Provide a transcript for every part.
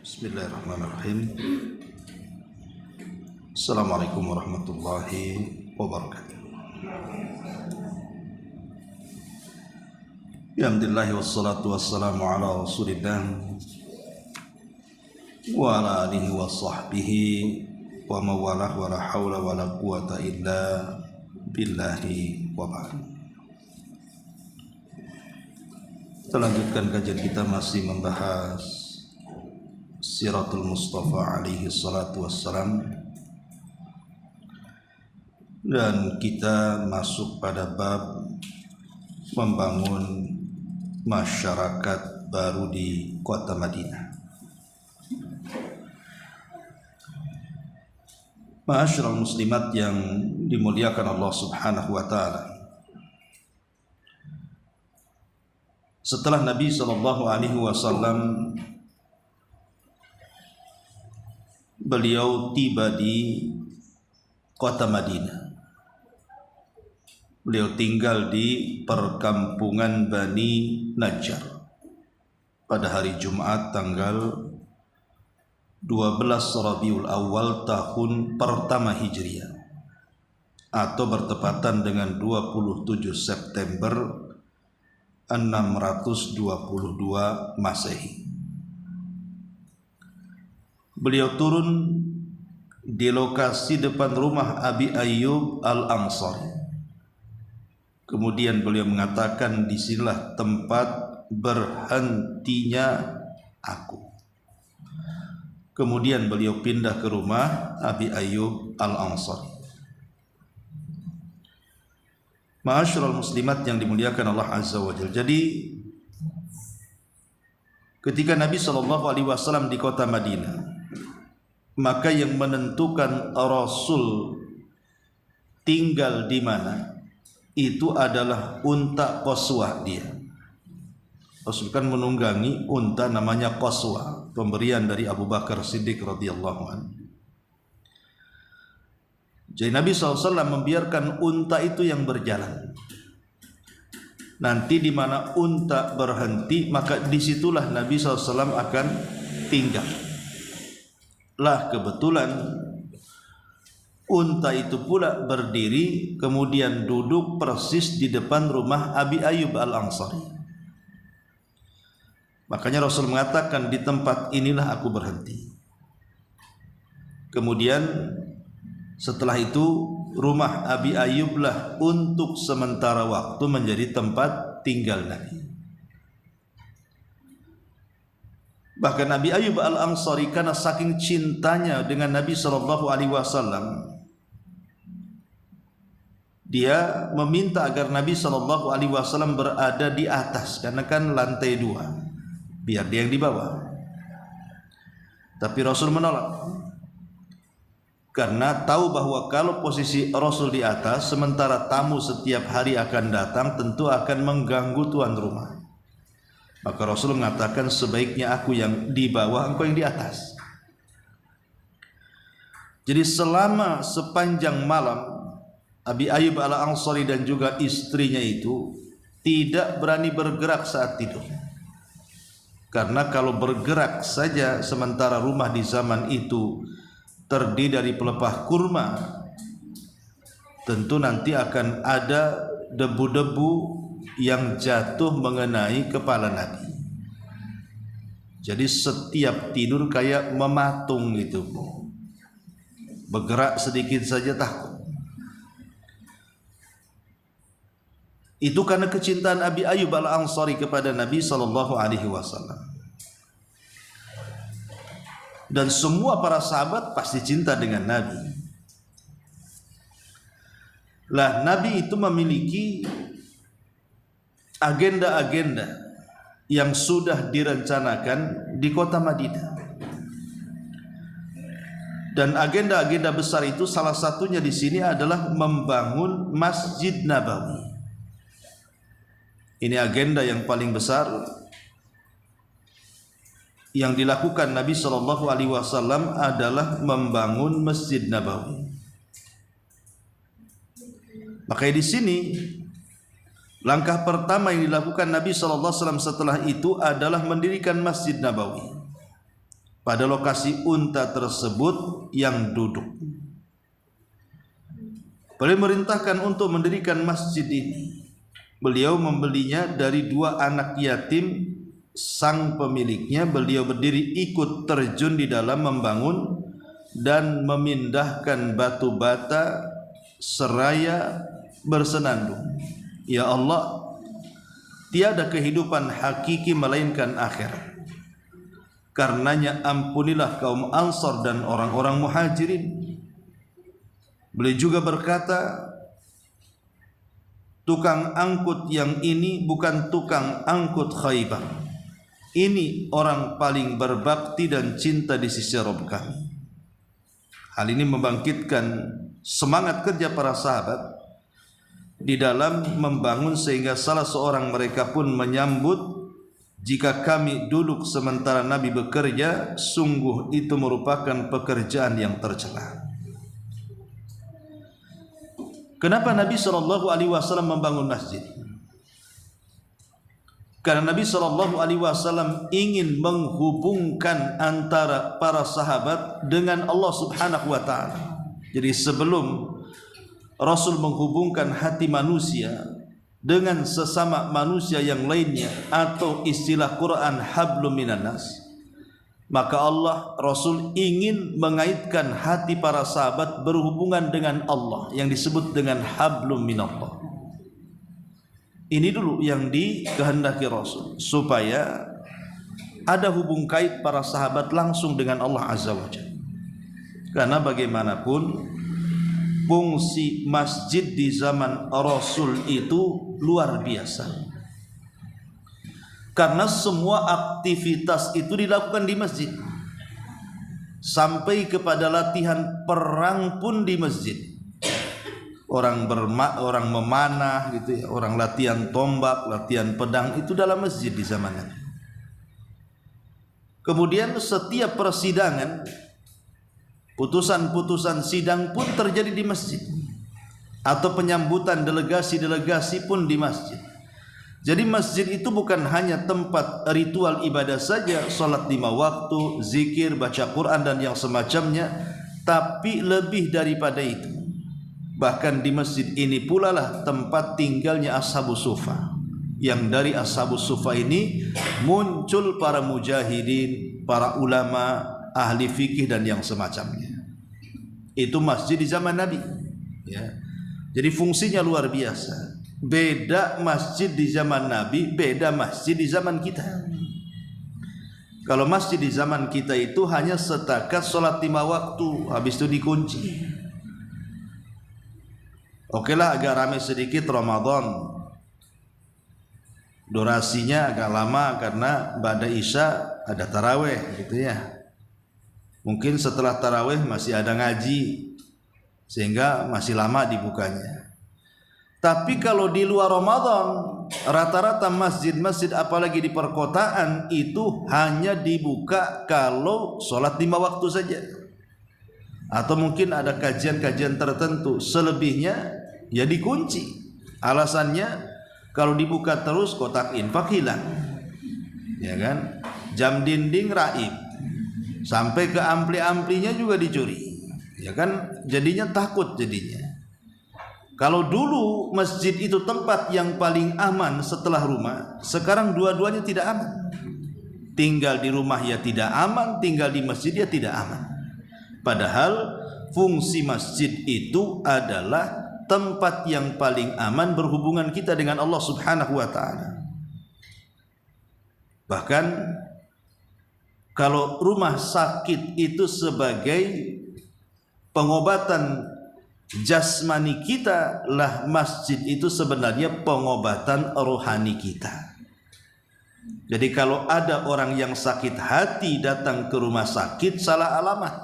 Bismillahirrahmanirrahim. Assalamualaikum warahmatullahi wabarakatuh. Alhamdulillah wassalatu wassalamu ala rasulillah wa ala alihi wa sahbihi wa mawalah wa la hawla wa la quwata illa billahi wa ba'd. Kita lanjutkan kajian kita masih membahas Siratul Mustafa alaihi salatu wassalam, dan kita masuk pada bab membangun masyarakat baru di kota Madinah. Ma'asyiral muslimat yang dimuliakan Allah Subhanahu wa taala. Setelah Nabi sallallahu alaihi wasallam beliau tiba di kota Madinah, beliau tinggal di perkampungan Bani Najjar pada hari Jumat tanggal 12 Rabiul Awal tahun pertama Hijriah, atau bertepatan dengan 27 September 622 Masehi. Beliau turun di lokasi depan rumah Abi Ayyub Al-Ansari. Kemudian beliau mengatakan, disinilah tempat berhentinya aku. Kemudian beliau pindah ke rumah Abi Ayyub Al-Ansari. Ma'asyiral muslimat yang dimuliakan Allah Azza wa Jalla. Jadi ketika Nabi SAW di kota Madinah, maka yang menentukan Rasul tinggal di mana itu adalah unta Qaswah dia. Rasul kan menunggangi unta namanya Qaswah, pemberian dari Abu Bakar Siddiq radhiyallahu anhu. Jadi Nabi SAW membiarkan unta itu yang berjalan. Nanti di mana unta berhenti, maka disitulah Nabi SAW akan tinggal. Lah kebetulan unta itu pula berdiri kemudian duduk persis di depan rumah Abi Ayyub Al-Ansari. Makanya Rasul mengatakan, di tempat inilah aku berhenti. Kemudian setelah itu rumah Abi Ayyub lah untuk sementara waktu menjadi tempat tinggal Nabi. Bahkan Nabi Ayyub Al-Ansari karena saking cintanya dengan Nabi SAW, dia meminta agar Nabi SAW berada di atas, karena kan lantai 2, biar dia yang di bawah. Tapi Rasul menolak, karena tahu bahwa kalau posisi Rasul di atas sementara tamu setiap hari akan datang, tentu akan mengganggu tuan rumah. Maka Rasul mengatakan, sebaiknya aku yang di bawah, engkau yang di atas. Jadi selama sepanjang malam Abi Ayyub Al-Ansari dan juga istrinya itu tidak berani bergerak saat tidur. Karena kalau bergerak saja, sementara rumah di zaman itu terdiri dari pelepah kurma, tentu nanti akan ada debu-debu yang jatuh mengenai kepala Nabi. Jadi setiap tidur kayak mematung gitu, bergerak sedikit saja takut. Itu karena kecintaan Abi Ayyub Al-Ansari kepada Nabi SAW. Dan semua para sahabat pasti cinta dengan Nabi. Lah Nabi itu memiliki agenda-agenda yang sudah direncanakan di kota Madinah. Dan agenda-agenda besar itu salah satunya di sini adalah membangun Masjid Nabawi. Ini agenda yang paling besar yang dilakukan Nabi SAW adalah membangun Masjid Nabawi. Makanya di sini langkah pertama yang dilakukan Nabi SAW setelah itu adalah mendirikan Masjid Nabawi. pada lokasi unta tersebut yang duduk. Beliau merintahkan untuk mendirikan masjid ini. Beliau membelinya dari 2 anak yatim sang pemiliknya. Beliau berdiri ikut terjun di dalam membangun dan memindahkan batu bata seraya bersenandung. Ya Allah, tiada kehidupan hakiki melainkan akhirat. Karenanya ampunilah kaum Ansar dan orang-orang Muhajirin. Beliau juga berkata, tukang angkut yang ini bukan tukang angkut Khaybar. Ini orang paling berbakti dan cinta di sisi Rabb kami. Hal ini membangkitkan semangat kerja para sahabat di dalam membangun, sehingga salah seorang mereka pun menyambut, jika kami duduk sementara Nabi bekerja, sungguh itu merupakan pekerjaan yang tercela. Kenapa Nabi SAW membangun masjid? Karena Nabi SAW ingin menghubungkan antara para sahabat dengan Allah Subhanahu wa Ta'ala. Jadi sebelum Rasul menghubungkan hati manusia dengan sesama manusia yang lainnya, atau istilah Quran hablum minan nas, maka Allah, Rasul ingin mengaitkan hati para sahabat berhubungan dengan Allah yang disebut dengan hablum minallah. Ini dulu yang dikehendaki Rasul, supaya ada hubung kait para sahabat langsung dengan Allah Azza wa Jalla. Karena bagaimanapun fungsi masjid di zaman Rasul itu luar biasa. Karena semua aktivitas itu dilakukan di masjid. Sampai kepada latihan perang pun di masjid. Orang memanah gitu ya, orang latihan tombak, latihan pedang itu dalam masjid di zamannya. Kemudian setiap persidangan, putusan-putusan sidang pun terjadi di masjid, atau penyambutan delegasi-delegasi pun di masjid. Jadi masjid itu bukan hanya tempat ritual ibadah saja, salat 5 waktu, zikir, baca Quran dan yang semacamnya, tapi lebih daripada itu. Bahkan di masjid ini pula lah tempat tinggalnya Ashabus Sufa. Yang dari Ashabus Sufa ini muncul para mujahidin, para ulama, ahli fikih dan yang semacamnya. Itu masjid di zaman Nabi, ya. Jadi fungsinya luar biasa. Beda masjid di zaman Nabi, beda masjid di zaman kita. Kalau masjid di zaman kita itu hanya setakat sholat 5 waktu, habis itu dikunci. Oke lah, agak ramai sedikit Ramadan, durasinya agak lama karena ba'da isya ada taraweh gitu ya. Mungkin setelah taraweh masih ada ngaji, sehingga masih lama dibukanya. Tapi kalau di luar Ramadan, rata-rata masjid-masjid apalagi di perkotaan itu hanya dibuka kalau sholat 5 waktu saja, atau mungkin ada kajian-kajian tertentu. Selebihnya ya dikunci. Alasannya kalau dibuka terus kotak infak hilang, ya kan? Jam dinding raib, sampai ke ampli-amplinya juga dicuri, ya kan? Jadinya takut jadinya. Kalau dulu masjid itu tempat yang paling aman setelah rumah, sekarang dua-duanya tidak aman. Tinggal di rumah ya tidak aman, tinggal di masjid ya tidak aman. Padahal fungsi masjid itu adalah tempat yang paling aman berhubungan kita dengan Allah Subhanahu wa Ta'ala. Bahkan kalau rumah sakit itu sebagai pengobatan jasmani kita, lah masjid itu sebenarnya pengobatan rohani kita. Jadi kalau ada orang yang sakit hati datang ke rumah sakit, salah alamat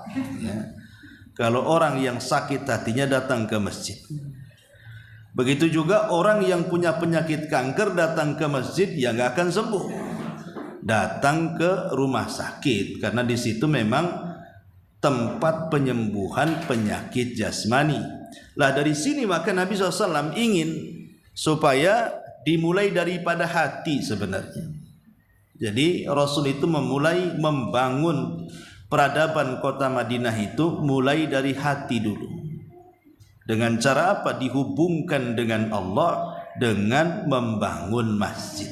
ya. Kalau orang yang sakit hatinya datang ke masjid. Begitu juga orang yang punya penyakit kanker datang ke masjid, ya nggak akan sembuh. Datang ke rumah sakit, karena di situ memang tempat penyembuhan penyakit jasmani. Lah dari sini maka Nabi SAW ingin supaya dimulai daripada hati sebenarnya. Jadi Rasul itu memulai membangun peradaban kota Madinah itu mulai dari hati dulu. Dengan cara apa? Dihubungkan dengan Allah dengan membangun masjid.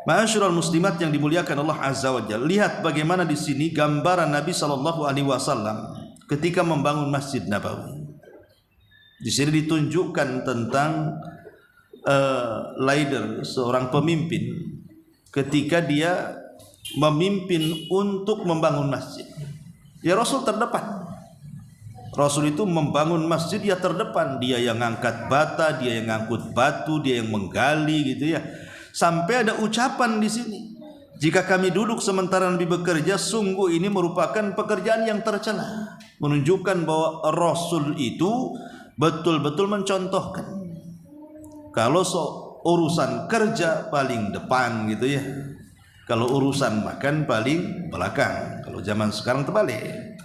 Ma'asyiral muslimat yang dimuliakan Allah Azza wa Jalla, lihat bagaimana di sini gambaran Nabi sallallahu alaihi wasallam ketika membangun Masjid Nabawi. Di sini ditunjukkan tentang leader, seorang pemimpin ketika dia memimpin untuk membangun masjid. Ya Rasul terdepan. Rasul itu membangun masjid ya terdepan, dia yang ngangkat bata, dia yang ngangkut batu, dia yang menggali gitu ya. Sampai ada ucapan di sini, jika kami duduk sementara Nabi bekerja, sungguh ini merupakan pekerjaan yang tercela, menunjukkan bahwa Rasul itu betul-betul mencontohkan kalau urusan kerja paling depan gitu ya, kalau urusan makan paling belakang. Kalau zaman sekarang terbalik,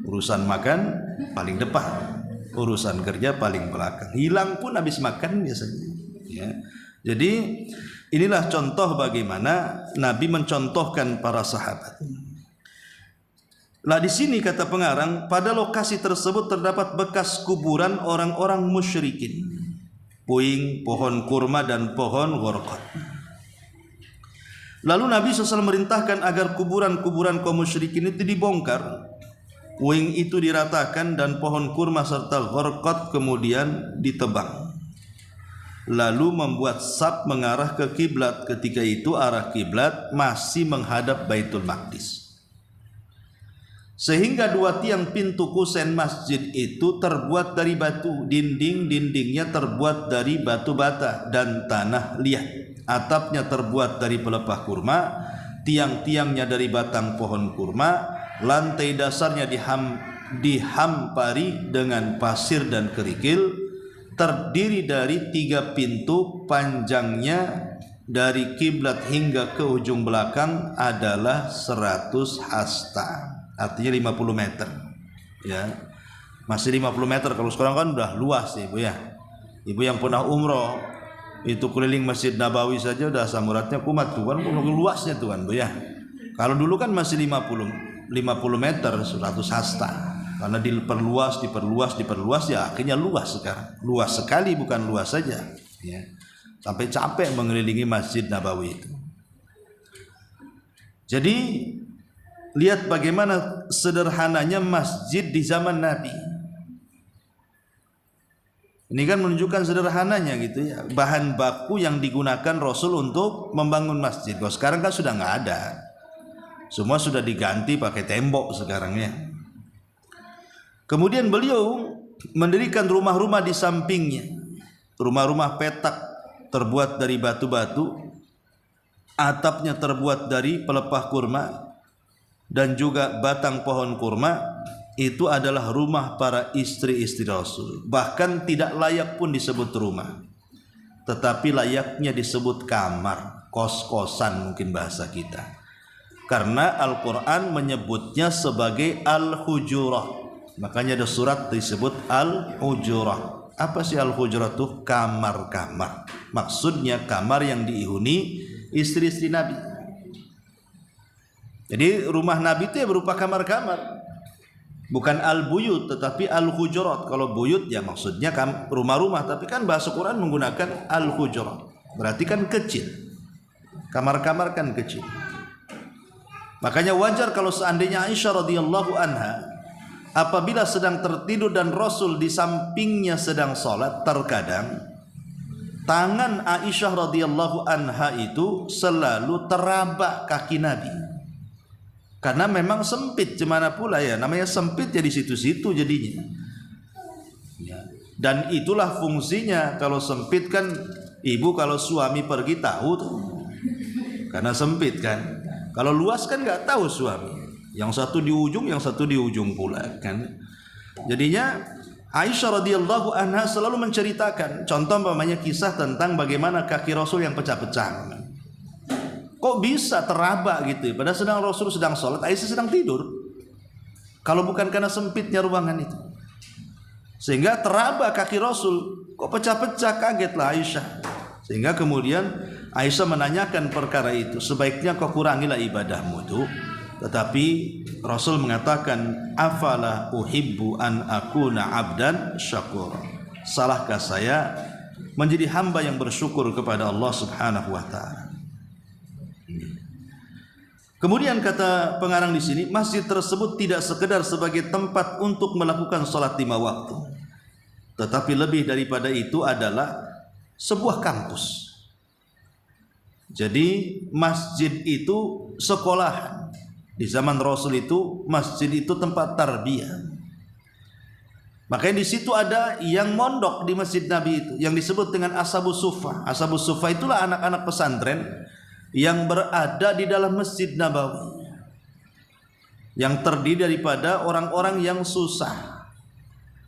urusan makan paling depan, urusan kerja paling belakang. Hilang pun habis makan biasanya ya. Jadi inilah contoh bagaimana Nabi mencontohkan para sahabat. Lah di sini kata pengarang, pada lokasi tersebut terdapat bekas kuburan orang-orang musyrikin, puing, pohon kurma dan pohon gharqad. Lalu Nabi SAW merintahkan agar kuburan-kuburan kaum musyrikin itu dibongkar, puing itu diratakan dan pohon kurma serta gharqad kemudian ditebang. Lalu membuat saf mengarah ke kiblat. Ketika itu arah kiblat masih menghadap Baitul Maqdis, sehingga dua tiang pintu kusen masjid itu terbuat dari batu, dinding-dindingnya terbuat dari batu bata dan tanah liat, atapnya terbuat dari pelepah kurma, tiang-tiangnya dari batang pohon kurma, lantai dasarnya dihampari dengan pasir dan kerikil, terdiri dari 3 pintu, panjangnya dari kiblat hingga ke ujung belakang adalah 100 hasta, artinya 50 meter ya. Masih 50 meter, kalau sekarang kan udah luas ya Ibu ya. Ibu yang pernah umroh itu keliling Masjid Nabawi saja udah asam uratnya kumat tuh kan, luasnya tuh kan Bu ya. Kalau dulu kan masih 50 meter 100 hasta. Karena diperluas ya akhirnya luas sekarang. Luas sekali, bukan luas saja ya. Sampai capek mengelilingi Masjid Nabawi itu. Jadi lihat bagaimana sederhananya masjid di zaman Nabi. Ini kan menunjukkan sederhananya gitu ya. Bahan baku yang digunakan Rasul untuk membangun masjid. Kalau sekarang kan sudah nggak ada. Semua sudah diganti pakai tembok sekarang ya. Kemudian beliau mendirikan rumah-rumah di sampingnya, rumah-rumah petak terbuat dari batu-batu, atapnya terbuat dari pelepah kurma dan juga batang pohon kurma. Itu adalah rumah para istri-istri Rasul. Bahkan tidak layak pun disebut rumah, tetapi layaknya disebut kamar, kos-kosan mungkin bahasa kita, karena Al-Quran menyebutnya sebagai Al-Hujurat. Makanya ada surat disebut Al-Hujurat. Apa sih Al-Hujurat itu? Kamar-kamar. Maksudnya kamar yang dihuni istri-istri Nabi. Jadi rumah Nabi itu ya berupa kamar-kamar. Bukan Al-Buyut tetapi Al-Hujurat. Kalau buyut ya maksudnya rumah-rumah, tapi kan bahasa Quran menggunakan Al-Hujurat. Berarti kan kecil. Kamar-kamar kan kecil. Makanya wajar kalau seandainya Aisyah radhiyallahu anha apabila sedang tertidur dan Rasul di sampingnya sedang sholat, terkadang tangan Aisyah radhiyallahu anha itu selalu teraba kaki Nabi. Karena memang sempit, gimana pula ya, namanya sempit ya di situ-situ jadinya. Ya. Dan itulah fungsinya kalau sempit kan, ibu kalau suami pergi tahu tuh, karena sempit kan. Kalau luas kan nggak tahu suami. Yang satu di ujung, yang satu di ujung pula kan. Jadinya Aisyah radhiyallahu anha selalu menceritakan contoh umpamanya kisah tentang bagaimana kaki Rasul yang pecah-pecah. Kok bisa teraba gitu ya? Padahal sedang Rasul sedang sholat, Aisyah sedang tidur. Kalau bukan karena sempitnya ruangan itu, sehingga teraba kaki Rasul. Kok pecah-pecah, kagetlah Aisyah. Sehingga kemudian Aisyah menanyakan perkara itu, sebaiknya kau kurangilah ibadahmu itu. Tetapi Rasul mengatakan, afala uhibbu an akuna abdan syakur. Salahkah saya menjadi hamba yang bersyukur kepada Allah Subhanahu wa taala? Kemudian kata pengarang di sini, masjid tersebut tidak sekedar sebagai tempat untuk melakukan sholat 5 waktu, tetapi lebih daripada itu adalah sebuah kampus. Jadi masjid itu sekolah. Di zaman Rasul itu masjid itu tempat tarbiyah. Makanya di situ ada yang mondok di masjid Nabi itu, yang disebut dengan Ashabus Suffah. Ashabus Suffah itulah anak-anak pesantren yang berada di dalam Masjid Nabawi, yang terdiri daripada orang-orang yang susah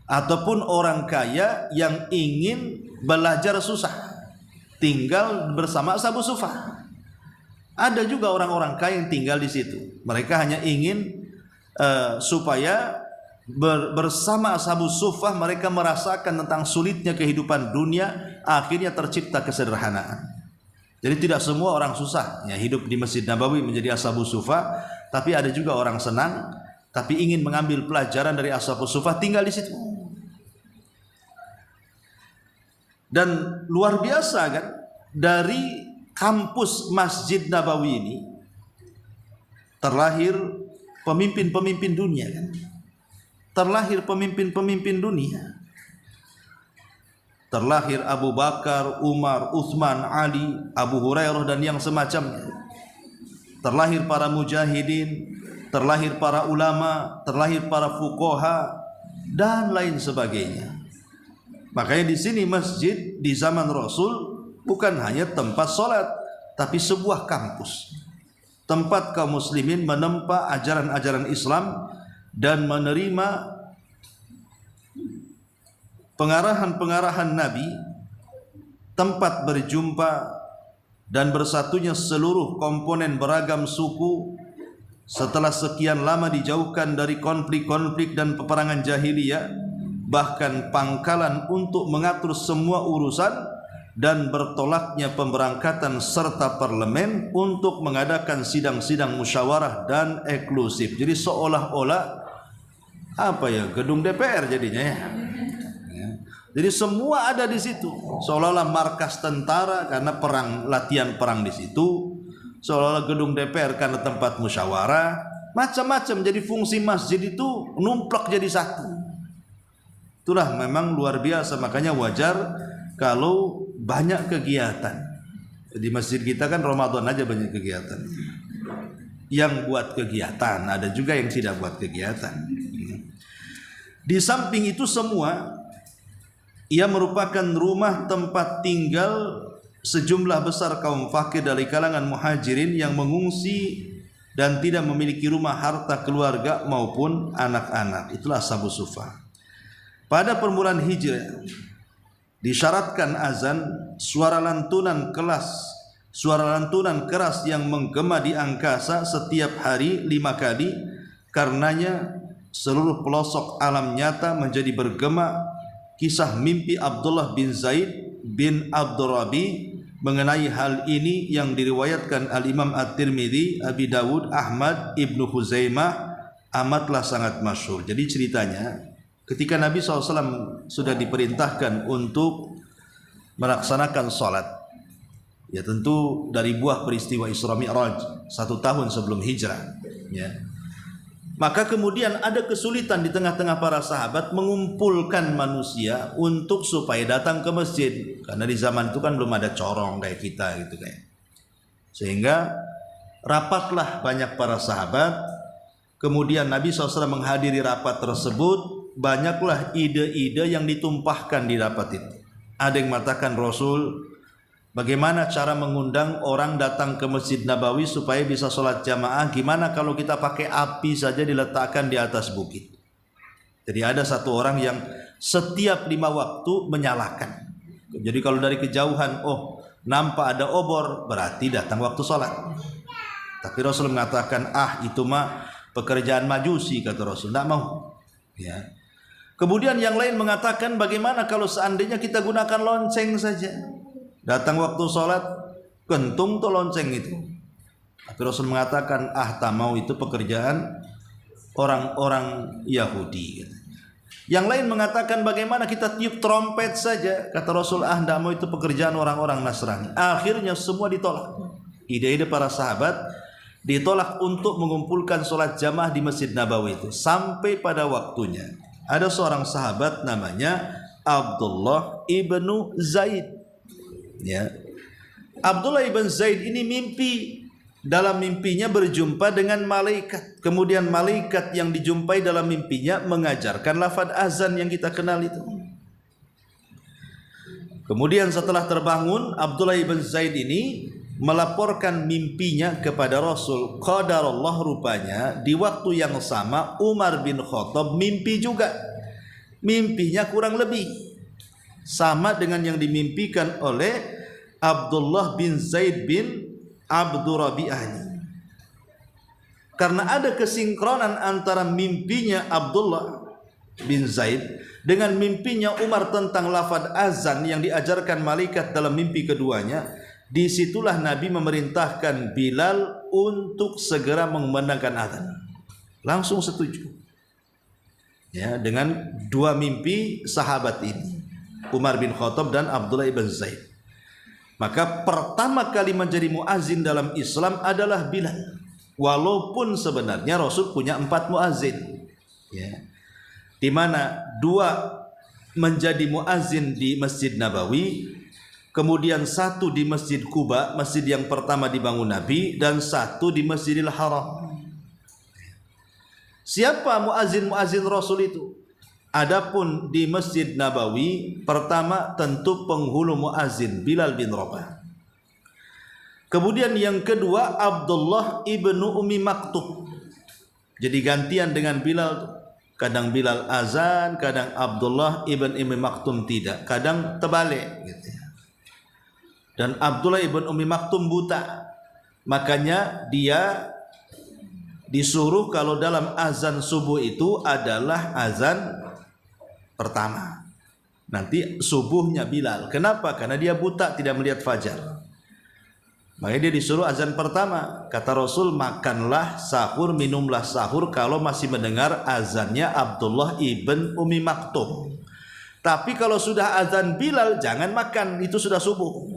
ataupun orang kaya yang ingin belajar susah, tinggal bersama Ashabus Suffah. Ada juga orang-orang kaya yang tinggal di situ. Mereka hanya ingin supaya bersama Ashabus Suffah mereka merasakan tentang sulitnya kehidupan dunia, akhirnya tercipta kesederhanaan. Jadi tidak semua orang susah ya hidup di Masjid Nabawi menjadi Ashabus Suffah, tapi ada juga orang senang tapi ingin mengambil pelajaran dari Ashabus Suffah, tinggal di situ. Dan luar biasa kan, dari kampus Masjid Nabawi ini terlahir pemimpin-pemimpin dunia kan. Terlahir pemimpin-pemimpin dunia. Terlahir Abu Bakar, Umar, Utsman, Ali, Abu Hurairah dan yang semacamnya. Terlahir para mujahidin, terlahir para ulama, terlahir para fuqaha dan lain sebagainya. Makanya di sini masjid di zaman Rasul bukan hanya tempat sholat, tapi sebuah kampus, tempat kaum muslimin menempa ajaran-ajaran Islam dan menerima pengarahan-pengarahan Nabi, tempat berjumpa dan bersatunya seluruh komponen beragam suku setelah sekian lama dijauhkan dari konflik-konflik dan peperangan jahiliyah, bahkan pangkalan untuk mengatur semua urusan dan bertolaknya pemberangkatan serta parlemen untuk mengadakan sidang-sidang musyawarah dan eksklusif. Jadi seolah-olah gedung DPR jadinya ya. Jadi semua ada di situ, seolah-olah markas tentara karena latihan perang di situ, seolah-olah gedung DPR karena tempat musyawarah, macam-macam. Jadi fungsi masjid itu numplak jadi satu. Itulah memang luar biasa, makanya wajar kalau banyak kegiatan. Di masjid kita kan Ramadan aja banyak kegiatan. Yang buat kegiatan, ada juga yang tidak buat kegiatan. Di samping itu semua, ia merupakan rumah tempat tinggal sejumlah besar kaum fakir dari kalangan muhajirin yang mengungsi dan tidak memiliki rumah, harta keluarga maupun anak-anak. Itulah Ashabus Suffah. Pada permulaan hijrah disyaratkan azan, suara lantunan keras yang menggema di angkasa setiap hari 5 kali. Karenanya seluruh pelosok alam nyata menjadi bergema. Kisah mimpi Abdullah bin Zaid bin Abdurrabi mengenai hal ini yang diriwayatkan Al-Imam At-Tirmidzi, Abi Dawud, Ahmad, Ibnu Huzaimah amatlah sangat masyhur. Jadi ceritanya ketika Nabi SAW sudah diperintahkan untuk melaksanakan sholat, ya tentu dari buah peristiwa Isra Mi'raj 1 tahun sebelum hijrah ya. Maka kemudian ada kesulitan di tengah-tengah para sahabat mengumpulkan manusia untuk supaya datang ke masjid, karena di zaman itu kan belum ada corong kayak kita gitu kayak. Sehingga rapatlah banyak para sahabat. Kemudian Nabi SAW menghadiri rapat tersebut, banyaklah ide-ide yang ditumpahkan di rapat itu. Ada yang mengatakan, Rasul, bagaimana cara mengundang orang datang ke Masjid Nabawi supaya bisa sholat jamaah? Gimana kalau kita pakai api saja diletakkan di atas bukit? Jadi ada satu orang yang setiap 5 waktu menyalakan. Jadi kalau dari kejauhan, nampak ada obor, berarti datang waktu sholat. Tapi Rasul mengatakan, itu mah pekerjaan majusi, kata Rasul, tidak mau. Ya. Kemudian yang lain mengatakan, bagaimana kalau seandainya kita gunakan lonceng saja? Datang waktu sholat, kentung tuh lonceng itu. Tapi Rasul mengatakan, tak mau, itu pekerjaan orang-orang Yahudi. Yang lain mengatakan, bagaimana kita tiup trompet saja? Kata Rasul, tidak mau, itu pekerjaan orang-orang Nasrani. Akhirnya semua ditolak. Ide-ide para sahabat ditolak untuk mengumpulkan sholat jamaah di Masjid Nabawi itu. Sampai pada waktunya ada seorang sahabat namanya Abdullah ibnu Zaid. Ya, Abdullah ibn Zaid ini mimpi. Dalam mimpinya berjumpa dengan malaikat. Kemudian malaikat yang dijumpai dalam mimpinya mengajarkan lafaz azan yang kita kenal itu. Kemudian setelah terbangun, Abdullah ibn Zaid ini melaporkan mimpinya kepada Rasul. Qadarullah, rupanya di waktu yang sama Umar bin Khattab mimpi juga. Mimpinya kurang lebih sama dengan yang dimimpikan oleh Abdullah bin Zaid bin Abdur Rabi'ah ini. Karena ada kesinkronan antara mimpinya Abdullah bin Zaid dengan mimpinya Umar tentang lafaz azan yang diajarkan malaikat dalam mimpi keduanya, disitulah Nabi memerintahkan Bilal untuk segera mengumandangkan azan. Langsung setuju. Ya, dengan dua mimpi sahabat ini, Umar bin Khattab dan Abdullah bin Zaid. Maka pertama kali menjadi muazin dalam Islam adalah Bilal. Walaupun sebenarnya Rasul punya 4 muazin, ya, di mana 2 menjadi muazin di Masjid Nabawi, kemudian 1 di Masjid Quba, masjid yang pertama dibangun Nabi, dan 1 di Masjidil Haram. Siapa muazin-muazin Rasul itu? Adapun di Masjid Nabawi, pertama tentu penghulu muazin Bilal bin Rabah. Kemudian yang kedua Abdullah ibnu Ummi Maktum. Jadi gantian dengan Bilal. Kadang Bilal azan, kadang Abdullah ibn Ummi Maktum tidak, kadang terbalik gitu. Dan Abdullah ibn Ummi Maktum buta. Makanya dia disuruh kalau dalam azan subuh itu adalah azan pertama, nanti subuhnya Bilal. Kenapa? Karena dia buta, tidak melihat fajar. Makanya dia disuruh azan pertama. Kata Rasul, makanlah sahur, minumlah sahur kalau masih mendengar azannya Abdullah ibn Ummi Maktum. Tapi kalau sudah azan Bilal, jangan makan, itu sudah subuh.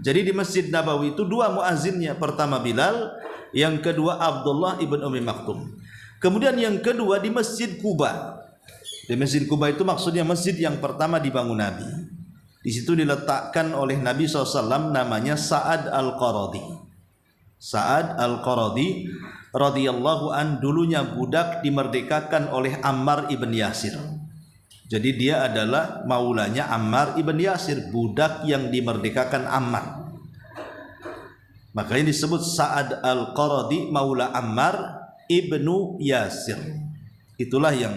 Jadi di Masjid Nabawi itu 2 muazinnya. Pertama Bilal, yang kedua Abdullah ibn Ummi Maktum. Kemudian yang kedua di Masjid Quba. Di Masjid Quba itu maksudnya masjid yang pertama dibangun Nabi. Di situ diletakkan oleh Nabi SAW namanya Sa'ad al-Qaradi. Sa'ad al-Qaradi radhiyallahu an, dulunya budak dimerdekakan oleh Ammar ibn Yasir. Jadi dia adalah maulanya Ammar ibn Yasir, budak yang dimerdekakan Ammar. Makanya disebut Sa'ad al-Qaradi maula Ammar ibnu Yasir. Itulah yang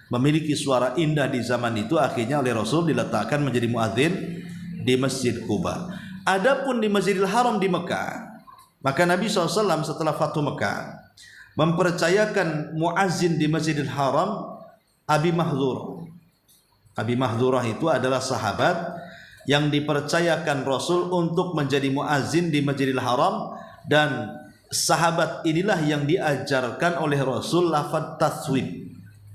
memiliki suara indah di zaman itu, akhirnya oleh Rasul diletakkan menjadi muadzin di Masjid Quba. Adapun di Masjidil Haram di Mekah, maka Nabi SAW setelah Fathu Mekah mempercayakan muadzin di Masjidil Haram Abi Mahdhurah. Abi Mahdhurah itu adalah sahabat yang dipercayakan Rasul untuk menjadi muadzin di Masjidil Haram, dan sahabat inilah yang diajarkan oleh Rasul lafaz taswib,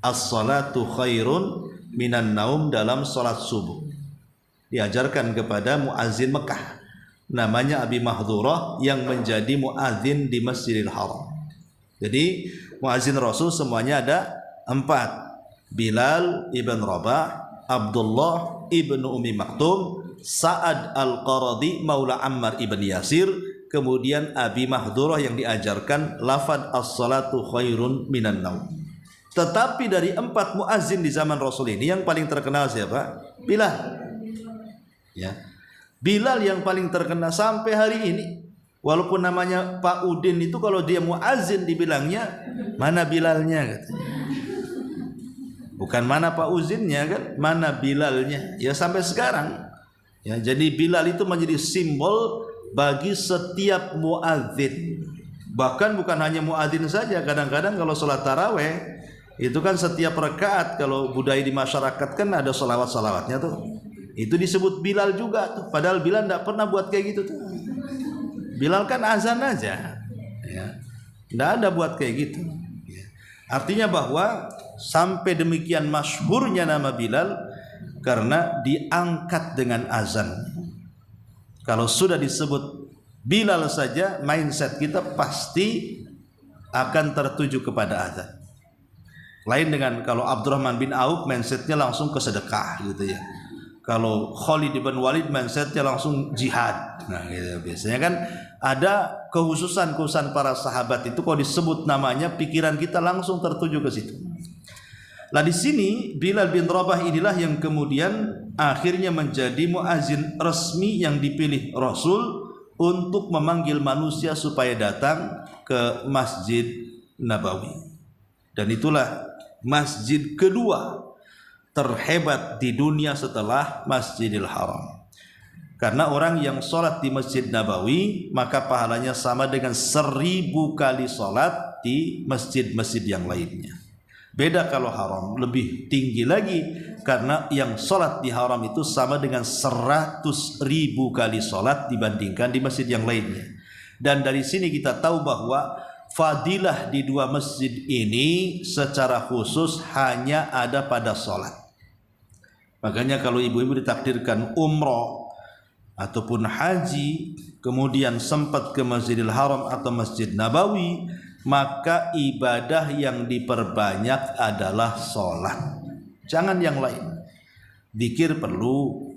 as-salatu khairun minan naum, dalam salat subuh. Diajarkan kepada muazin Mekah namanya Abi Mahdhurah yang menjadi muazin di Masjidil Haram. Jadi muazin Rasul semuanya ada 4. Bilal ibn Rabah, Abdullah ibn Ummi Maktum, Sa'ad al-Qaradi maula Ammar ibn Yasir, kemudian Abi Mahdhurah yang diajarkan lafaz as-salatu khairun minan naum. Tetapi dari 4 muazin di zaman Rasul ini yang paling terkenal siapa? Bilal. Ya. Bilal yang paling terkenal sampai hari ini. Walaupun namanya Pak Udin itu, kalau dia muazin dibilangnya mana Bilalnya katanya. Bukan mana Pak Uzinnya kan, mana Bilalnya. Ya sampai sekarang. Ya, jadi Bilal itu menjadi simbol bagi setiap muazin. Bahkan bukan hanya muazin saja, kadang-kadang kalau sholat taraweh itu kan setiap rakaat, kalau budaya di masyarakat kan ada sholawat-sholawatnya tuh. Itu disebut Bilal juga tuh. Padahal Bilal tidak pernah buat kayak gitu tuh. Bilal kan azan aja, ya. Tidak ada buat kayak gitu. Artinya bahwa sampai demikian masyhurnya nama Bilal karena diangkat dengan azan. Kalau sudah disebut Bilal saja, mindset kita pasti akan tertuju kepada azan. Lain dengan kalau Abdurrahman bin Auf, mindsetnya langsung ke sedekah gitu ya. Kalau Khalid bin Walid, mindsetnya langsung jihad. Nah, gitu. Biasanya kan ada khususan para sahabat itu kalau disebut namanya pikiran kita langsung tertuju ke situ. Lah di sini Bilal bin Rabah inilah yang kemudian akhirnya menjadi muazin resmi yang dipilih Rasul untuk memanggil manusia supaya datang ke Masjid Nabawi. Dan itulah masjid kedua terhebat di dunia setelah Masjidil Haram. Karena orang yang sholat di Masjid Nabawi maka pahalanya sama dengan 1000 kali sholat di masjid-masjid yang lainnya. Beda kalau haram, lebih tinggi lagi karena yang sholat di haram itu sama dengan 100.000 kali sholat dibandingkan di masjid yang lainnya. Dan dari sini kita tahu bahwa fadilah di dua masjid ini secara khusus hanya ada pada sholat. Makanya kalau ibu-ibu ditakdirkan umroh ataupun haji kemudian sempat ke Masjidil Haram atau Masjid Nabawi, maka ibadah yang diperbanyak adalah sholat, jangan yang lain. Zikir perlu,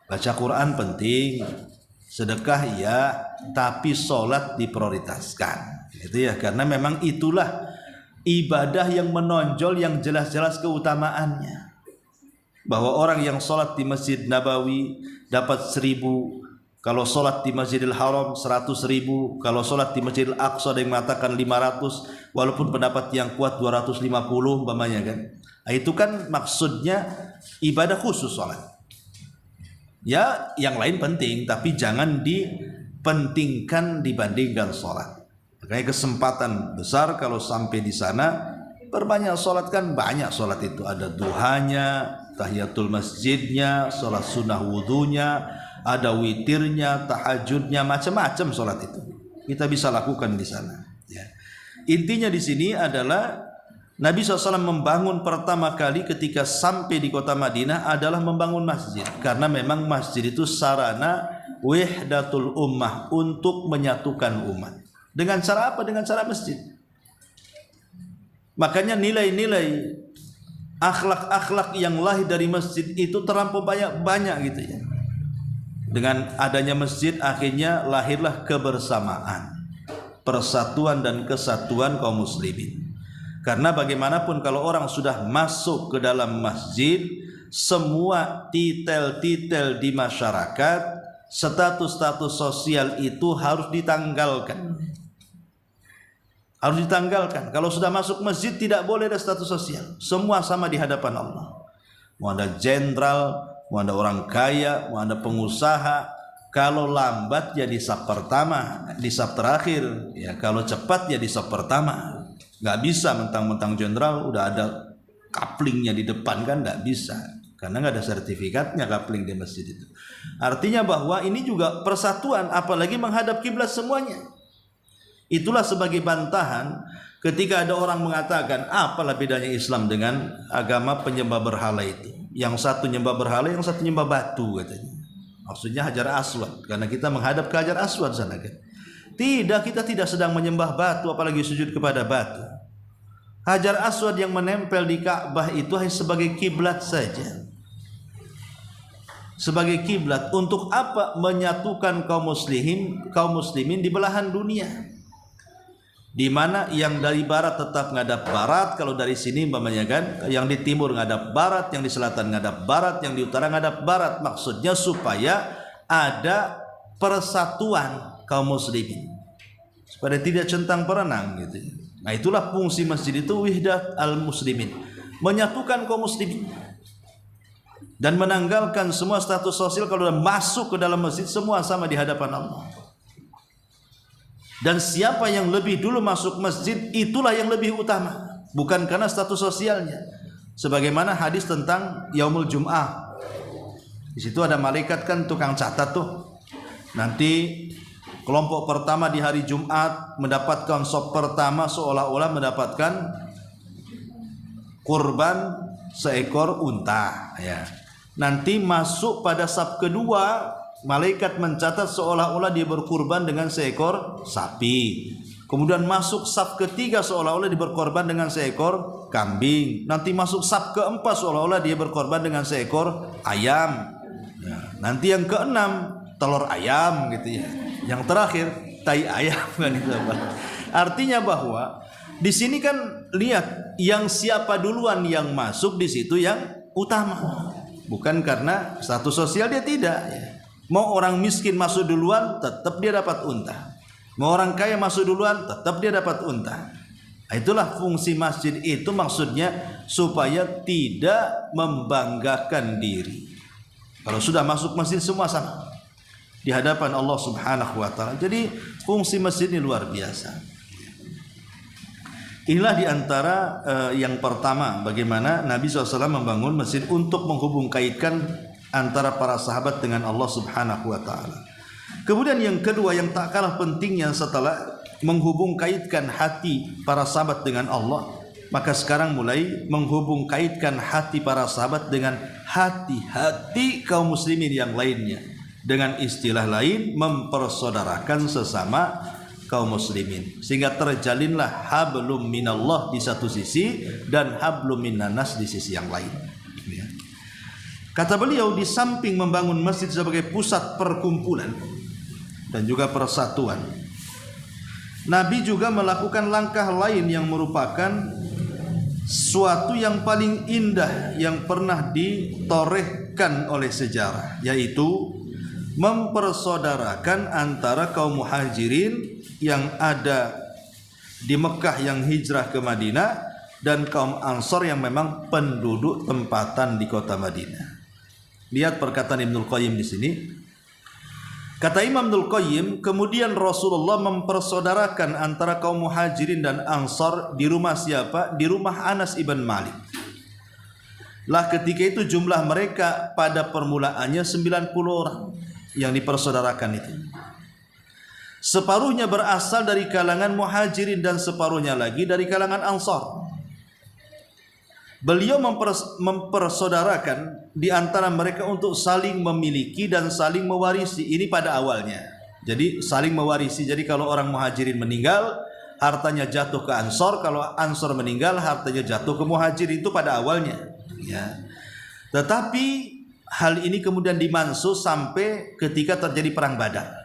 baca Quran penting, sedekah ya, tapi sholat diprioritaskan gitu ya, karena memang itulah ibadah yang menonjol, yang jelas-jelas keutamaannya. Bahwa orang yang sholat di Masjid Nabawi dapat 1000, kalau sholat di Masjidil Haram 100.000, kalau sholat di Masjidil Aqsa ada yang mengatakan 500, walaupun pendapat yang kuat 250 umpamanya kan. Nah, itu kan maksudnya ibadah khusus sholat. Ya yang lain penting, tapi jangan dipentingkan dibandingkan sholat. Makanya kesempatan besar kalau sampai di sana perbanyak sholat, kan banyak sholat itu, ada duhanya, tahiyatul masjidnya, sholat sunnah wudunya, ada witirnya, tahajudnya, macam-macam sholat itu kita bisa lakukan di sana. Ya. Intinya di sini adalah Nabi SAW membangun pertama kali ketika sampai di kota Madinah adalah membangun masjid, karena memang masjid itu sarana wahdatul ummah, untuk menyatukan umat. Dengan cara apa? Dengan cara masjid. Makanya nilai-nilai akhlak-akhlak yang lahir dari masjid itu terlampau banyak gitu ya. Dengan adanya masjid akhirnya lahirlah kebersamaan, persatuan dan kesatuan kaum muslimin. Karena bagaimanapun kalau orang sudah masuk ke dalam masjid, semua titel-titel di masyarakat, status-status sosial itu harus ditanggalkan. Harus ditanggalkan. Kalau sudah masuk masjid tidak boleh ada status sosial. Semua sama di hadapan Allah. Mau ada jenderal, mau ada orang kaya, mau ada pengusaha. Kalau lambat ya di saf pertama, di saf terakhir. Ya kalau cepat ya di saf pertama. Nggak bisa mentang-mentang jenderal udah ada kaplingnya di depan, kan nggak bisa. Karena nggak ada sertifikatnya kapling di masjid itu. Artinya bahwa ini juga persatuan, apalagi menghadap kiblat semuanya. Itulah sebagai bantahan ketika ada orang mengatakan apalah bedanya Islam dengan agama penyembah berhala itu. Yang satu nyembah berhala, yang satu nyembah batu katanya. Maksudnya Hajar Aswad, karena kita menghadap ke Hajar Aswad sana kan. Tidak, kita tidak sedang menyembah batu apalagi sujud kepada batu. Hajar Aswad yang menempel di Ka'bah itu hanya sebagai kiblat saja. Sebagai kiblat untuk apa? Menyatukan kaum muslimin di belahan dunia. Di mana yang dari barat tetap ngadap barat, kalau dari sini umpamanya kan, yang di timur ngadap barat, yang di selatan ngadap barat, yang di utara ngadap barat. Maksudnya supaya ada persatuan kaum muslimin, supaya tidak centang perenang gitu. Nah itulah fungsi masjid itu, wihdat al muslimin, menyatukan kaum muslimin dan menanggalkan semua status sosial. Kalau sudah masuk ke dalam masjid semua sama di hadapan Allah. Dan siapa yang lebih dulu masuk masjid itulah yang lebih utama, bukan karena status sosialnya. Sebagaimana hadis tentang Yaumul Jum'ah, Di situ ada malaikat kan tukang catat tuh. Nanti kelompok pertama di hari Jumat mendapatkan sop pertama seolah-olah mendapatkan kurban seekor unta ya. Nanti masuk pada saf kedua, malaikat mencatat seolah-olah dia berkurban dengan seekor sapi. Kemudian masuk saf ketiga seolah-olah dia berkorban dengan seekor kambing. Nanti masuk saf keempat seolah-olah dia berkorban dengan seekor ayam. Ya, nanti yang keenam telur ayam gitu ya. Yang terakhir tai ayam kan itu. Artinya bahwa di sini kan lihat yang siapa duluan yang masuk di situ yang utama. Bukan karena status sosial dia tidak ya. Mau orang miskin masuk duluan tetap dia dapat unta. Mau orang kaya masuk duluan tetap dia dapat unta. Itulah fungsi masjid itu, maksudnya supaya tidak membanggakan diri. Kalau sudah masuk masjid semua sama di hadapan Allah Subhanahu wa taala. Jadi fungsi masjid ini luar biasa. Inilah diantara yang pertama bagaimana Nabi SAW membangun masjid untuk menghubung kaitkan antara para sahabat dengan Allah Subhanahu wa taala. Kemudian yang kedua yang tak kalah pentingnya setelah menghubung kaitkan hati para sahabat dengan Allah, maka sekarang mulai menghubung kaitkan hati para sahabat dengan hati-hati kaum muslimin yang lainnya. Dengan istilah lain mempersaudarakan sesama kaum muslimin, sehingga terjalinlah hablum minallah di satu sisi dan hablum minannas di sisi yang lain. Kata beliau, di samping membangun masjid sebagai pusat perkumpulan dan juga persatuan, Nabi juga melakukan langkah lain yang merupakan suatu yang paling indah yang pernah ditorehkan oleh sejarah, yaitu mempersaudarakan antara kaum muhajirin yang ada di Mekah yang hijrah ke Madinah dan kaum Ansor yang memang penduduk tempatan di kota Madinah. Lihat perkataan Ibnul Qayyim di sini. Kata Imam Ibnul Qayyim, kemudian Rasulullah mempersaudarakan antara kaum muhajirin dan Ansor di rumah siapa? Di rumah Anas ibn Malik. Lah ketika itu jumlah mereka pada permulaannya 90 orang yang dipersaudarakan itu. Separuhnya berasal dari kalangan muhajirin dan separuhnya lagi dari kalangan Ansar. Beliau mempersaudarakan di antara mereka untuk saling memiliki dan saling mewarisi. Ini pada awalnya. Jadi saling mewarisi. Jadi kalau orang muhajirin meninggal, hartanya jatuh ke Ansar. Kalau Ansar meninggal, hartanya jatuh ke muhajirin. Itu pada awalnya. Ya. Tetapi hal ini kemudian dimansuh sampai ketika terjadi perang Badar.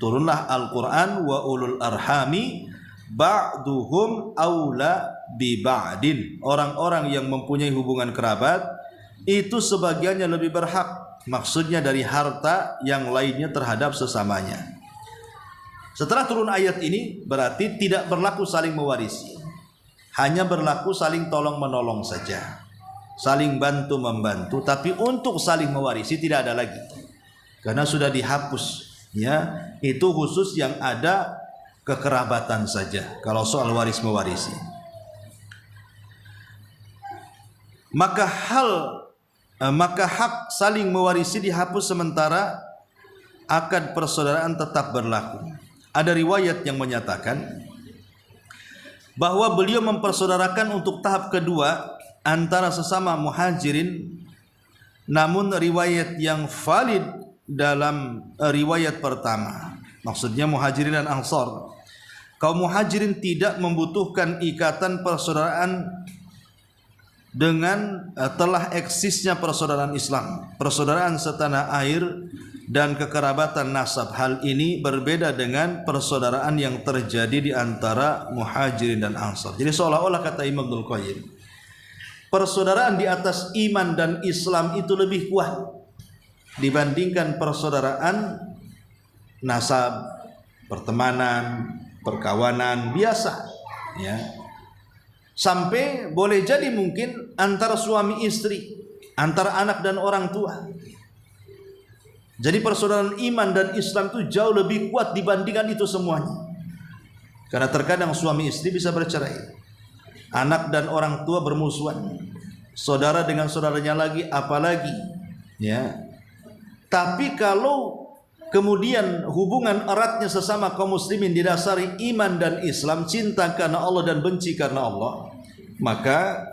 Turunlah Al-Quran, wa ulul arhami ba'duhum awla bi ba'din. Orang-orang yang mempunyai hubungan kerabat itu sebagiannya lebih berhak, maksudnya dari harta yang lainnya terhadap sesamanya. Setelah turun ayat ini berarti tidak berlaku saling mewarisi, hanya berlaku saling tolong menolong saja, saling bantu membantu. Tapi untuk saling mewarisi tidak ada lagi, karena sudah dihapus. Ya, itu khusus yang ada kekerabatan saja. Kalau soal waris mewarisi, maka hak saling mewarisi dihapus sementara akad persaudaraan tetap berlaku. Ada riwayat yang menyatakan bahwa beliau mempersaudarakan untuk tahap kedua antara sesama muhajirin, namun riwayat yang valid dalam riwayat pertama, maksudnya muhajirin dan ansar, kaum muhajirin tidak membutuhkan ikatan persaudaraan dengan telah eksisnya persaudaraan Islam, persaudaraan setanah air dan kekerabatan nasab. Hal ini berbeda dengan persaudaraan yang terjadi di antara muhajirin dan ansar. Jadi seolah-olah kata Imam Ibnul Qayyim, persaudaraan di atas iman dan Islam itu lebih kuat dibandingkan persaudaraan nasab, pertemanan, perkawanan biasa, ya. Sampai boleh jadi mungkin antara suami istri, antara anak dan orang tua. Jadi persaudaraan iman dan Islam itu jauh lebih kuat dibandingkan itu semuanya. Karena terkadang suami istri bisa bercerai, anak dan orang tua bermusuhan, saudara dengan saudaranya lagi, apalagi Ya. Tapi kalau kemudian hubungan eratnya sesama kaum muslimin didasari iman dan Islam, cinta karena Allah dan benci karena Allah, maka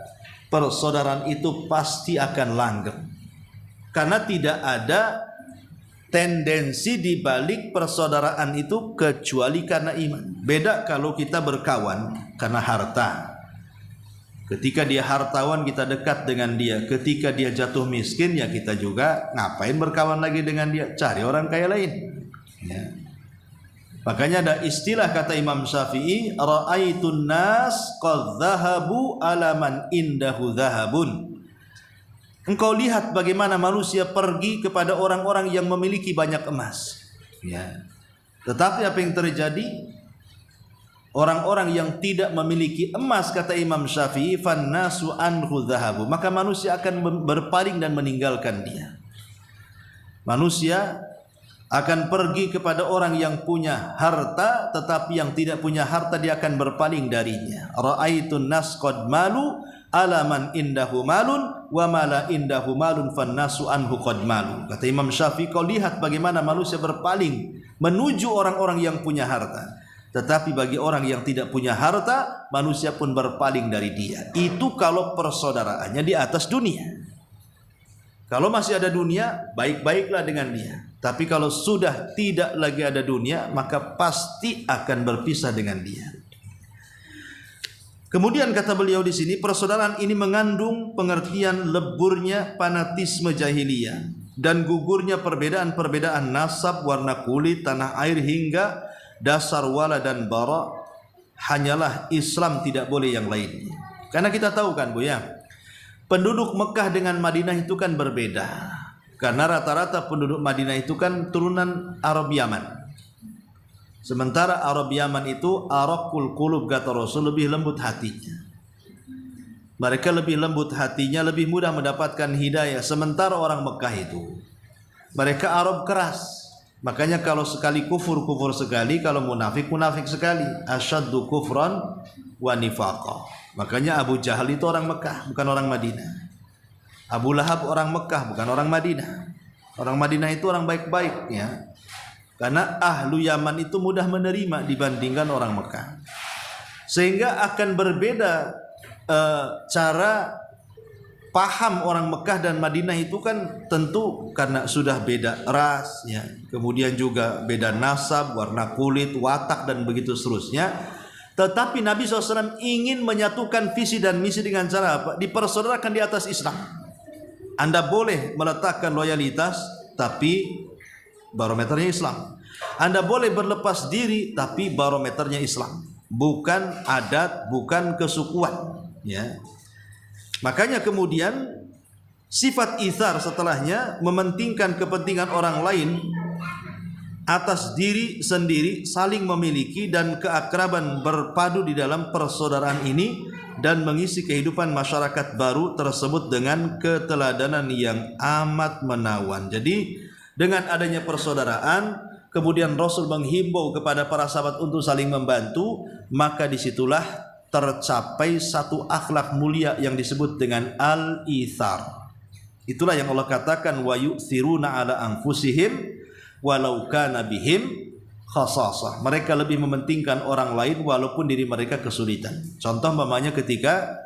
persaudaraan itu pasti akan langgeng. Karena tidak ada tendensi di balik persaudaraan itu kecuali karena iman. Beda kalau kita berkawan karena harta. Ketika dia hartawan kita dekat dengan dia, ketika dia jatuh miskin ya kita juga ngapain berkawan lagi dengan dia, cari orang kaya lain. Ya. Makanya ada istilah kata Imam Syafi'i, ra'aitun nas qad dhahabu ala man indahu dhahabun. Engkau lihat bagaimana manusia pergi kepada orang-orang yang memiliki banyak emas. Ya. Tetapi apa yang terjadi? Orang-orang yang tidak memiliki emas, kata Imam Syafi'i, fannasu anhu dhahabu, maka manusia akan berpaling dan meninggalkan dia. Manusia akan pergi kepada orang yang punya harta, tetapi yang tidak punya harta dia akan berpaling darinya. Ra'aitun nas qad malu ala man indahu malun wa mala indahu malun fannasu anhu qad malu. Kata Imam Syafi'i, kau lihat bagaimana manusia berpaling menuju orang-orang yang punya harta. Tetapi bagi orang yang tidak punya harta, manusia pun berpaling dari dia. Itu kalau persaudaraannya di atas dunia. Kalau masih ada dunia, baik-baiklah dengan dia. Tapi kalau sudah tidak lagi ada dunia, maka pasti akan berpisah dengan dia. Kemudian kata beliau di sini, persaudaraan ini mengandung pengertian leburnya fanatisme jahiliyah dan gugurnya perbedaan-perbedaan nasab, warna kulit, tanah air hingga dasar wala dan bara. Hanyalah Islam, tidak boleh yang lainnya. Karena kita tahu kan Bu ya, penduduk Mekah dengan Madinah itu kan berbeda. Karena rata-rata penduduk Madinah itu kan turunan Arab Yaman. Sementara Arab Yaman itu araqul qulub, kata Rasul, lebih lembut hatinya. Mereka lebih lembut hatinya, lebih mudah mendapatkan hidayah. Sementara orang Mekah itu mereka Arab keras. Makanya kalau sekali kufur, kufur sekali, kalau munafik, munafik sekali. Asyaddu kufran wa nifaqa. Makanya Abu Jahal itu orang Mekah, bukan orang Madinah. Abu Lahab orang Mekah, bukan orang Madinah. Orang Madinah itu orang baik-baik ya. Karena ahlu Yaman itu mudah menerima dibandingkan orang Mekah. Sehingga akan berbeda cara paham orang Mekah dan Madinah itu kan tentu karena sudah beda ras ya. Kemudian juga beda nasab, warna kulit, watak dan begitu seterusnya. Tetapi Nabi SAW ingin menyatukan visi dan misi dengan cara apa? Dipersaudarakan di atas Islam. Anda boleh meletakkan loyalitas, tapi barometernya Islam. Anda boleh berlepas diri, tapi barometernya Islam. Bukan adat, bukan kesukuan. Ya. Makanya kemudian sifat itsar setelahnya mementingkan kepentingan orang lain atas diri sendiri, saling memiliki dan keakraban berpadu di dalam persaudaraan ini dan mengisi kehidupan masyarakat baru tersebut dengan keteladanan yang amat menawan. Jadi dengan adanya persaudaraan, kemudian Rasul menghimbau kepada para sahabat untuk saling membantu, maka disitulah tercapai satu akhlak mulia yang disebut dengan al-itsar. Itulah yang Allah katakan wa yu'thiruna ala anfusihim walau kana bihim khasasah. Mereka lebih mementingkan orang lain walaupun diri mereka kesulitan. Contoh umpamanya ketika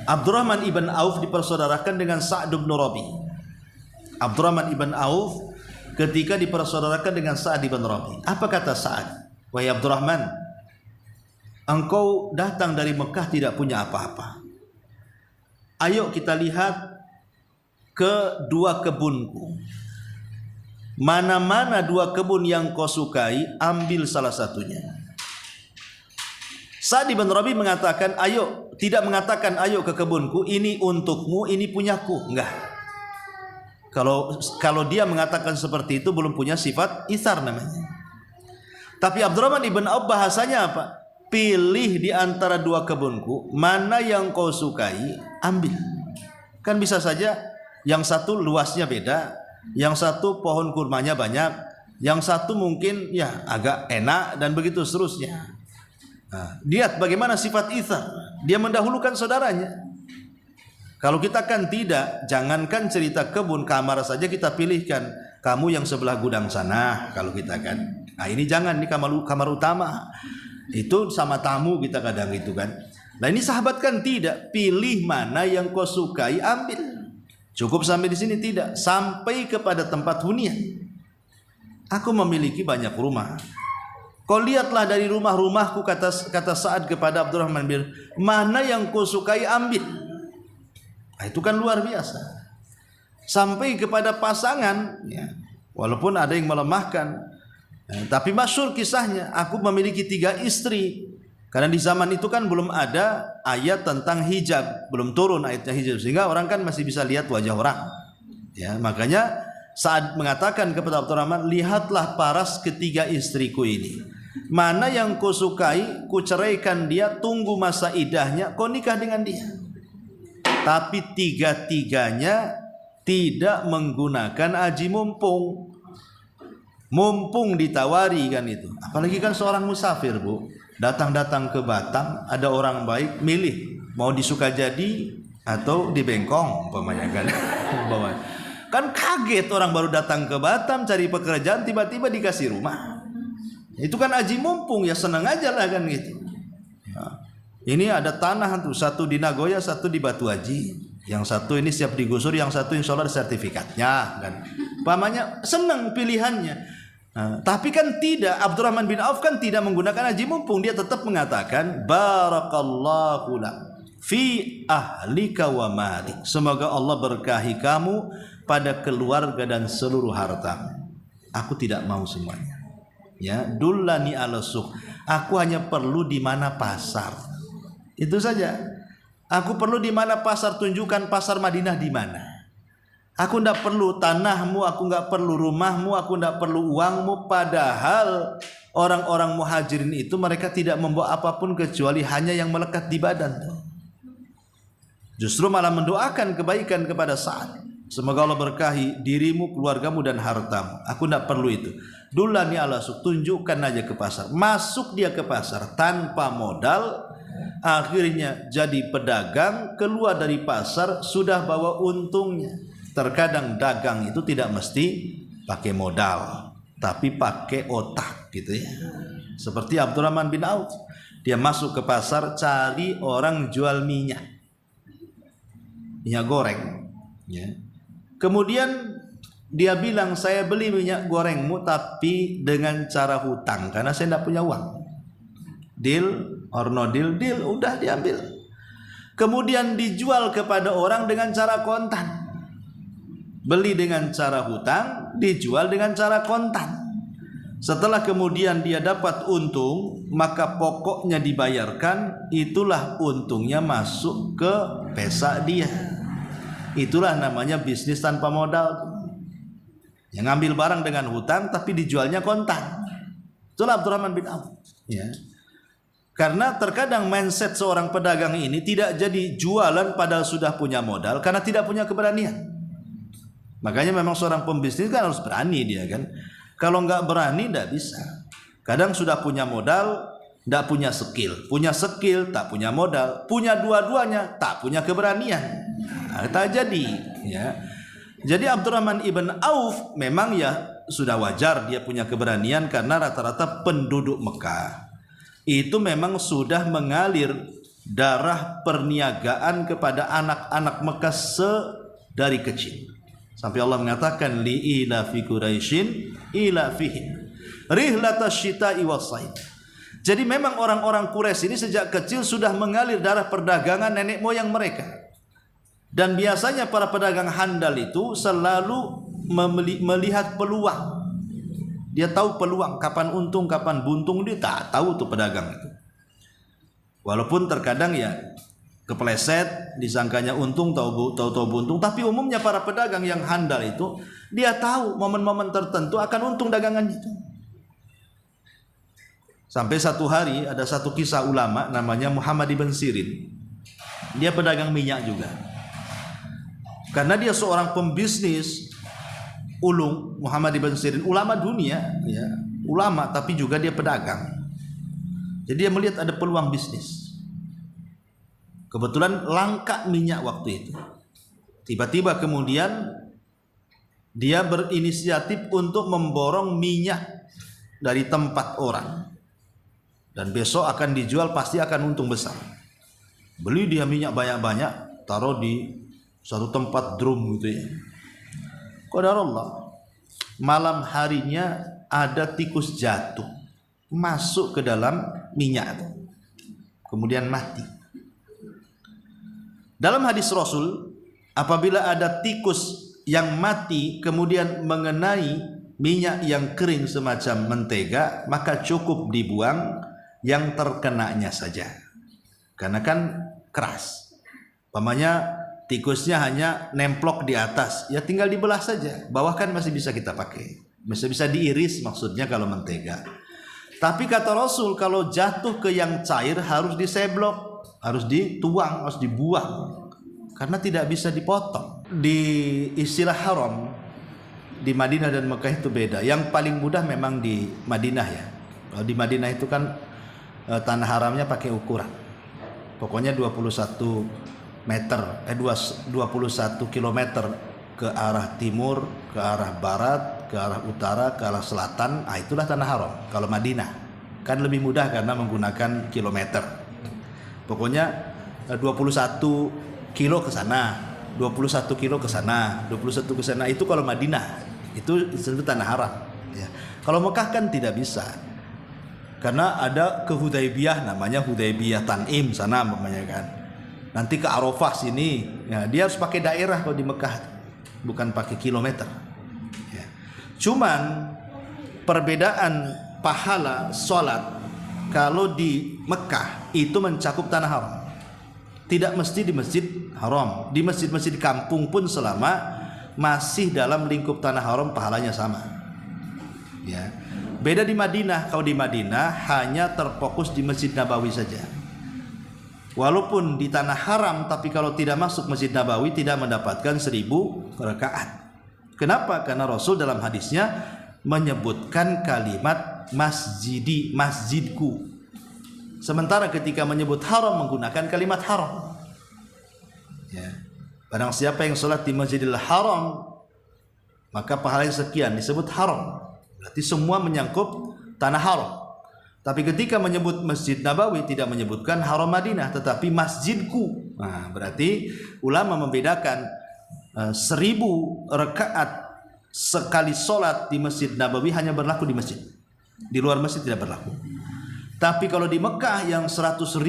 Abdurrahman ibn Auf dipersaudarakan dengan Sa'd bin Rabi. Abdurrahman ibn Auf ketika dipersaudarakan dengan Sa'd bin Rabi. Apa kata Sa'd? Wahai Abdurrahman, engkau datang dari Mekah tidak punya apa-apa. Ayo kita lihat ke dua kebunku. Mana-mana dua kebun yang kau sukai, ambil salah satunya. Sa'd bin Rabi mengatakan, ayo, tidak mengatakan ayo ke kebunku, ini untukmu, ini punyaku. Enggak. Kalau dia mengatakan seperti itu belum punya sifat itsar namanya. Tapi Abdurrahman ibn Auf bahasanya apa? Pilih di antara dua kebunku, mana yang kau sukai, ambil. Kan bisa saja yang satu luasnya beda, yang satu pohon kurmanya banyak, yang satu mungkin ya agak enak dan begitu seterusnya. Nah, lihat bagaimana sifat itsar. Dia mendahulukan saudaranya. Kalau kita kan tidak, jangankan cerita kebun, kamar saja kita pilihkan. Kamu yang sebelah gudang sana, kalau kita kan. Nah ini jangan, ini kamar utama. Itu sama tamu kita kadang itu kan. Nah ini sahabat kan tidak, pilih mana yang kau sukai ambil. Cukup sampai di sini tidak, sampai kepada tempat hunian. Aku memiliki banyak rumah. Kau lihatlah dari rumah-rumahku, kata Sa'ad kepada Abdurrahman bin, mana yang kau sukai ambil. Nah, itu kan luar biasa. Sampai kepada pasangan, ya, walaupun ada yang melemahkan, tapi masyhur kisahnya, aku memiliki 3 istri. Karena di zaman itu kan belum ada ayat tentang hijab, belum turun ayatnya hijab, sehingga orang kan masih bisa lihat wajah orang. Ya, makanya Sa'ad mengatakan kepada Abdurrahman, lihatlah paras ketiga istriku ini. Mana yang kau sukai, ku ceraikan dia, tunggu masa idahnya, kau nikah dengan dia. Tapi 3-tiganya tidak menggunakan aji mumpung. Mumpung ditawari kan itu. Apalagi kan seorang musafir, Bu. Datang-datang ke Batam, ada orang baik milih mau di Sukajadi atau di Bengkong umpamanya kan. Kan kaget orang baru datang ke Batam cari pekerjaan, tiba-tiba dikasih rumah. Itu kan aji mumpung, ya senang aja lah kan gitu. Ya. Ini ada tanah tuh, satu di Nagoya, satu di Batu Haji. Yang satu ini siap digusur, yang satu insya Allah ada sertifikatnya kan. Umpamanya senang pilihannya. Nah, tapi kan tidak, Abdurrahman bin Auf kan tidak menggunakan aji mumpung. Dia tetap mengatakan barakallahu lak fi ahlika wa malik. Semoga Allah berkahi kamu pada keluarga dan seluruh harta. Aku tidak mau semuanya. Ya, dullani ala suq. Aku hanya perlu di mana pasar. Itu saja. Aku perlu di mana pasar, tunjukkan pasar Madinah di mana. Aku tidak perlu tanahmu, aku tidak perlu rumahmu, aku tidak perlu uangmu. Padahal orang-orang muhajirin itu mereka tidak membawa apapun kecuali hanya yang melekat di badan. Justru malah mendoakan kebaikan kepada Sa'ad. Semoga Allah berkahi dirimu, keluargamu dan hartamu. Aku tidak perlu itu. Dullani ala suq, tunjukkan aja ke pasar. Masuk dia ke pasar tanpa modal. Akhirnya jadi pedagang, keluar dari pasar sudah bawa untungnya. Terkadang dagang itu tidak mesti pakai modal, tapi pakai otak gitu ya. Seperti Abdurrahman bin Auf, dia masuk ke pasar cari orang jual minyak goreng ya. Kemudian dia bilang, saya beli minyak gorengmu tapi dengan cara hutang karena saya tidak punya uang. Deal or no deal, deal, udah diambil. Kemudian dijual kepada orang dengan cara kontan. Beli dengan cara hutang, dijual dengan cara kontan. Setelah kemudian dia dapat untung, maka pokoknya dibayarkan, itulah untungnya masuk ke pesa dia. Itulah namanya bisnis tanpa modal. Yang ngambil barang dengan hutang tapi dijualnya kontan. Itulah Abdurrahman bin Auf. Ya. Karena terkadang mindset seorang pedagang ini tidak jadi jualan padahal sudah punya modal karena tidak punya keberanian. Makanya memang seorang pembisnis kan harus berani dia kan. Kalau nggak berani nggak bisa. Kadang sudah punya modal, nggak punya skill. Punya skill, tak punya modal. Punya dua-duanya, tak punya keberanian. Nah, tak jadi. Ya. Jadi Abdurrahman ibn Auf memang ya sudah wajar dia punya keberanian karena rata-rata penduduk Mekah itu memang sudah mengalir darah perniagaan kepada anak-anak Mekah dari kecil. Sampai Allah mengatakan li'ila fi Quraisyin ila fihi rihlatash syita'i was-sayf. Jadi memang orang-orang Quraisy ini sejak kecil sudah mengalir darah perdagangan nenek moyang mereka. Dan biasanya para pedagang handal itu selalu melihat peluang. Dia tahu peluang, kapan untung, kapan buntung, dia tak tahu tuh pedagang itu. Walaupun terkadang ya kepleset, disangkanya untung, tahu buntung. Tapi umumnya para pedagang yang handal itu, dia tahu momen-momen tertentu akan untung dagangan itu. Sampai satu hari ada satu kisah ulama namanya Muhammad ibn Sirin. Dia pedagang minyak juga. Karena dia seorang pembisnis ulung, Muhammad ibn Sirin, ulama dunia, ya, ulama tapi juga dia pedagang. Jadi dia melihat ada peluang bisnis. Kebetulan langka minyak waktu itu. Tiba-tiba kemudian dia berinisiatif untuk memborong minyak dari tempat orang. Dan besok akan dijual, pasti akan untung besar. Beli dia minyak banyak-banyak, taruh di suatu tempat drum gitu ya. Qadarullah, malam harinya ada tikus jatuh masuk ke dalam minyak itu, kemudian mati. Dalam hadis Rasul, apabila ada tikus yang mati kemudian mengenai minyak yang kering semacam mentega, maka cukup dibuang yang terkenanya saja, karena kan keras. Pamannya tikusnya hanya nemplok di atas, ya tinggal dibelah saja, bawah kan masih bisa kita pakai, bisa diiris maksudnya kalau mentega. Tapi kata Rasul, kalau jatuh ke yang cair harus diseblok, harus dituang, harus dibuang, karena tidak bisa dipotong. Di istilah haram di Madinah dan Mekah itu beda. Yang paling mudah memang di Madinah ya. Kalau di Madinah itu kan tanah haramnya pakai ukuran, pokoknya 21 meter, 21 kilometer ke arah timur, ke arah barat, ke arah utara, ke arah selatan. Itulah tanah haram. Kalau Madinah kan lebih mudah karena menggunakan kilometer. Pokoknya 21 kilo ke sana, 21 kilo ke sana, 21 ke sana. Itu kalau Madinah, itu tanah haram ya. Kalau Mekah kan tidak bisa, karena ada ke Hudaybiyah, namanya Hudaybiyah Tan'im sana namanya kan. Nanti ke Arafah sini, ya, dia harus pakai daerah kalau di Mekah, bukan pakai kilometer. Ya. Cuman perbedaan pahala sholat kalau di Mekah itu mencakup tanah haram. Tidak mesti di masjid haram, di masjid-masjid kampung pun selama masih dalam lingkup tanah haram pahalanya sama. Ya. Beda di Madinah. Kalau di Madinah hanya terfokus di Masjid Nabawi saja. Walaupun di tanah haram, tapi kalau tidak masuk Masjid Nabawi tidak mendapatkan 1000 rakaat. Kenapa? Karena Rasul dalam hadisnya menyebutkan kalimat masjidi, masjidku. Sementara ketika menyebut haram menggunakan kalimat haram. Ya. Barang siapa yang sholat di Masjidil Haram, maka pahalanya sekian, disebut haram. Berarti semua menyangkut tanah haram. Tapi ketika menyebut Masjid Nabawi tidak menyebutkan haram Madinah, tetapi masjidku. Nah, berarti ulama membedakan 1000 rakaat sekali sholat di Masjid Nabawi hanya berlaku di masjid. Di luar masjid tidak berlaku. Tapi kalau di Mekah yang 100.000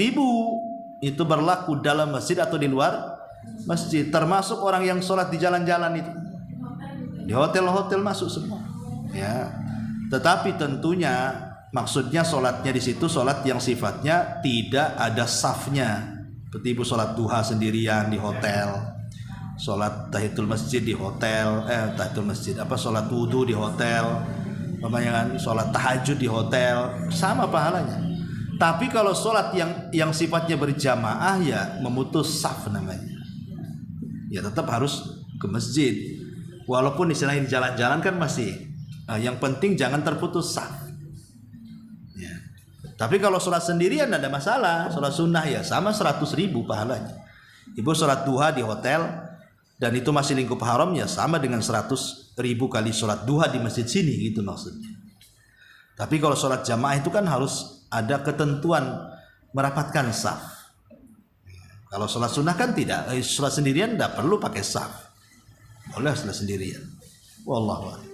itu berlaku dalam masjid atau di luar masjid. Termasuk orang yang sholat di jalan-jalan itu, di hotel-hotel masuk semua. Ya. Tetapi tentunya maksudnya sholatnya di situ sholat yang sifatnya tidak ada safnya. Seperti ibu sholat duha sendirian di hotel, sholat tahiyatul masjid di hotel, tahiyatul masjid sholat wudu di hotel, sholat tahajud di hotel, sama pahalanya. Tapi kalau sholat yang sifatnya berjamaah, ya memutus saf namanya, ya tetap harus ke masjid. Walaupun istilahnya di jalan-jalan kan masih, yang penting jangan terputus saf. Ya. Tapi kalau sholat sendirian tidak ada masalah, sholat sunnah ya sama 100.000 pahalanya. Ibu sholat duha di hotel dan itu masih lingkup haram, ya sama dengan 100.000 kali sholat duha di masjid sini, gitu maksudnya. Tapi kalau sholat jamaah itu kan harus ada ketentuan merapatkan saf. Kalau sholat sunnah kan tidak, sholat sendirian tidak perlu pakai saf, boleh sholat sendirian. Wallahu a'lam.